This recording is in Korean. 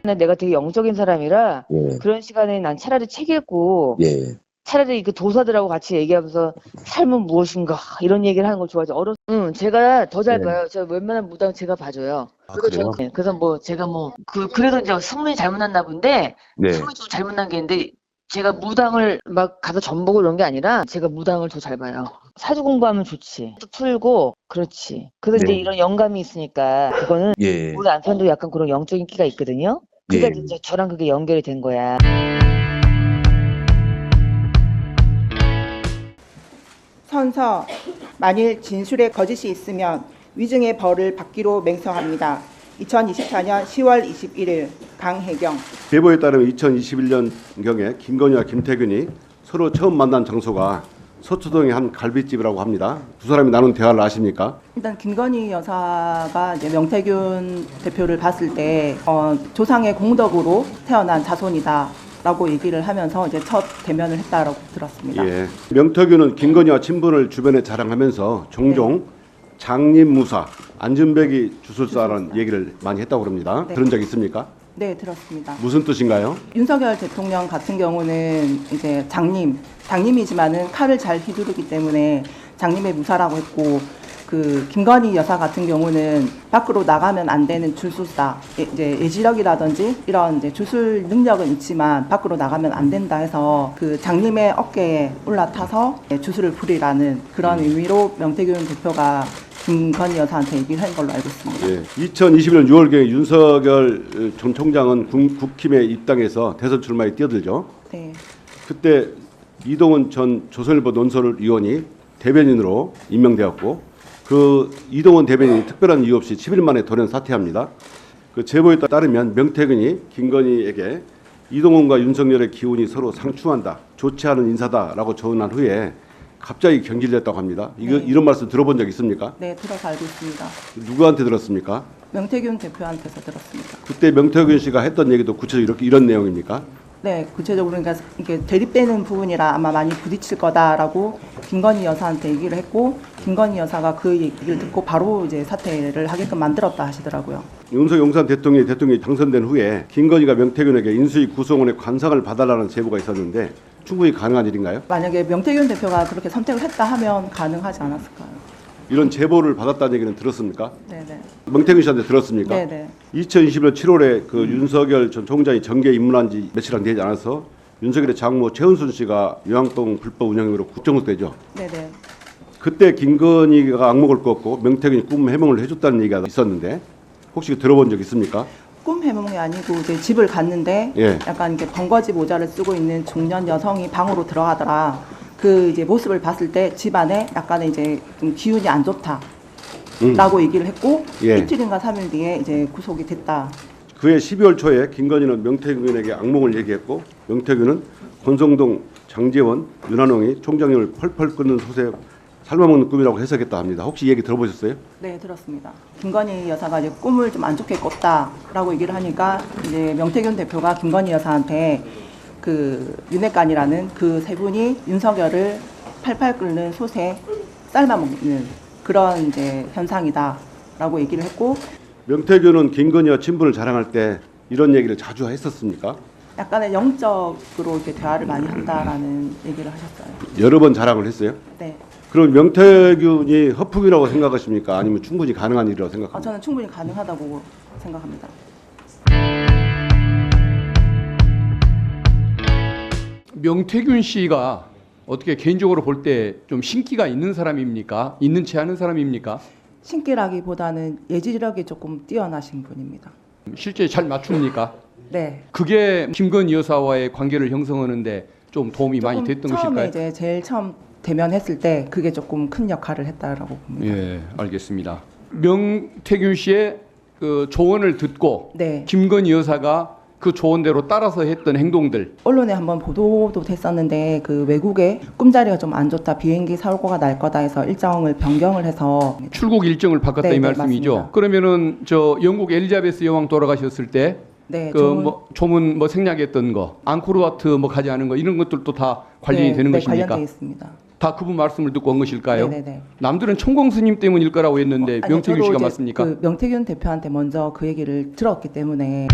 내가 되게 영적인 사람이라 예. 그런 시간에 난 차라리 책 읽고 예. 차라리 그 도사들하고 같이 얘기하면서 삶은 무엇인가 이런 얘기를 하는 걸 좋아하죠. 제가 더 잘 네. 봐요. 제가 웬만한 무당 제가 봐줘요. 아, 그래요? 그래서 뭐 제가 그래도 이제 승문이 잘못났나 본데 네. 승문이 좀 잘못난 게 있는데 제가 무당을 막 가서 전보고 이런 게 아니라 제가 무당을 더 잘 봐요. 사주 공부하면 좋지. 또 풀고 그렇지. 그래서 네. 이제 이런 영감이 있으니까 그거는 예. 우리 남편도 약간 그런 영적인 끼가 있거든요. 그러니까 예. 이제 저랑 그게 연결이 된 거야. 선서, 만일 진술에 거짓이 있으면 위증의 벌을 받기로 맹세합니다. 2024년 10월 21일 강혜경. 제보에 따르면 2021년경에 김건희와 김태균이 서로 처음 만난 장소가 서초동의 한 갈비집이라고 합니다. 두 사람이 나눈 대화를 아십니까? 일단 김건희 여사가 이제 명태균 대표를 봤을 때 조상의 공덕으로 태어난 자손이다라고 얘기를 하면서 이제 첫 대면을 했다라고 들었습니다. 예. 명태균은 김건희와 친분을 주변에 자랑하면서 종종 장님무사, 안준백이 주술사라는 얘기를 많이 했다고 합니다. 네. 들은 적 있습니까? 네, 들었습니다. 무슨 뜻인가요? 윤석열 대통령 같은 경우는 이제 장님이지만은 칼을 잘 휘두르기 때문에 장님의 무사라고 했고, 그 김건희 여사 같은 경우는 밖으로 나가면 안 되는 주술사, 이제 예지력이라든지 이런 이제 주술 능력은 있지만 밖으로 나가면 안 된다 해서 그 장님의 어깨에 올라타서 주술을 부리라는 그런 의미로 명태균 대표가 김건희 여사한테 얘기를 한 걸로 알고 있습니다. 예. 2021년 6월경에 윤석열 전 총장은 국힘에 입당해서 대선 출마에 뛰어들죠. 네. 그때 이동훈 전 조선일보 논설위원이 대변인으로 임명되었고, 그 이동훈 대변인이 특별한 이유 없이 10일 만에 돌연 사퇴합니다. 그 제보에 따르면 명태균이 김건희에게 이동훈과 윤석열의 기운이 서로 상충한다, 좋지 않은 인사다라고 조언한 후에 갑자기 경질됐다고 합니다. 이런 말씀 들어본 적 있습니까? 네, 들어서 알고 있습니다. 누구한테 들었습니까? 명태균 대표한테서 들었습니다. 그때 명태균 씨가 했던 얘기도 구체적으로 이런 내용입니까? 네, 구체적으로 그러니까 이게 대립되는 부분이라 아마 많이 부딪힐 거다라고 김건희 여사한테 얘기를 했고, 김건희 여사가 그 얘기를 듣고 바로 이제 사퇴를 하게끔 만들었다 하시더라고요. 윤석열 대통령이 당선된 후에 김건희가 명태균에게 인수위 구성원의 관상을 봐달라는 제보가 있었는데 충분히 가능한 일인가요? 만약에 명태균 대표가 그렇게 선택을 했다 하면 가능하지 않았을까요? 이런 제보를 받았다는 얘기는 들었습니까? 네네. 명태균 씨한테 들었습니까? 네네. 2020년 7월에 그 윤석열 전 총장이 정계 입문한 지 며칠 안 되지 않아서 윤석열의 장모 최은순 씨가 요양동 불법 운영 혐의로 국정수되죠. 네네. 그때 김건희가 악목을 꿨고 명태균이 꿈 해몽을 해줬다는 얘기가 있었는데 혹시 들어본 적 있습니까? 꿈 해몽이 아니고 이제 집을 갔는데 예. 약간 이렇게 번거지 모자를 쓰고 있는 중년 여성이 방으로 들어가더라. 그 이제 모습을 봤을 때 집안에 약간의 이제 좀 기운이 안 좋다라고 얘기를 했고, 예. 이틀인가 3일 뒤에 이제 구속이 됐다. 그해 12월 초에 김건희는 명태균에게 악몽을 얘기했고, 명태균은 권성동, 장제원, 윤한홍이 총장님을 펄펄 끓는 솥에 삶아먹는 꿈이라고 해석했다 합니다. 혹시 이 얘기 들어보셨어요? 네, 들었습니다. 김건희 여사가 이제 꿈을 좀 안 좋게 꿨다라고 얘기를 하니까 이제 명태균 대표가 김건희 여사한테 그 윤핵관이라는 그 세 분이 윤석열을 팔팔 끓는 솥에 삶아먹는 그런 이제 현상이다라고 얘기를 했고, 명태균은 김건희와 친분을 자랑할 때 이런 얘기를 자주 했었습니까? 약간의 영적으로 이렇게 대화를 많이 한다라는 얘기를 하셨어요. 여러 번 자랑을 했어요? 네. 그럼 명태균이 허풍이라고 생각하십니까? 아니면 충분히 가능한 일이라고 생각합니까? 저는 충분히 가능하다고 생각합니다. 명태균 씨가 어떻게 개인적으로 볼 때 좀 신기가 있는 사람입니까? 있는 채 하는 사람입니까? 신기라기보다는 예지력이 조금 뛰어나신 분입니다. 실제 잘 맞춥니까? 네. 그게 김건희 여사와의 관계를 형성하는데 좀 도움이 많이 조금 됐던 처음에 것일까요? 이제 제일 처음 대면했을 때 그게 조금 큰 역할을 했다라고 봅니다. 예, 알겠습니다. 명태균 씨의 그 조언을 듣고 네. 김건희 여사가 그 조언대로 따라서 했던 행동들. 언론에 한번 보도도 됐었는데 그 외국에 꿈자리가 좀 안 좋다, 비행기 사고가 날 거다 해서 일정을 변경을 해서 출국 일정을 바꿨다 네, 이 네, 말씀이죠. 맞습니다. 그러면은 저 영국 엘리자베스 여왕 돌아가셨을 때 네, 그 뭐 조문 뭐 생략했던 거, 앙코르와트 뭐 가지 않은 거 이런 것들도 다 관련이 네, 되는 네, 것입니까? 관련돼 있습니다. 다 그분 말씀을 듣고 온 것일까요? 네네네. 남들은 천공 스님 때문일 거라고 했는데 아니, 명태균 저도 씨가 이제 맞습니까? 그 명태균 대표한테 먼저 그 얘기를 들었기 때문에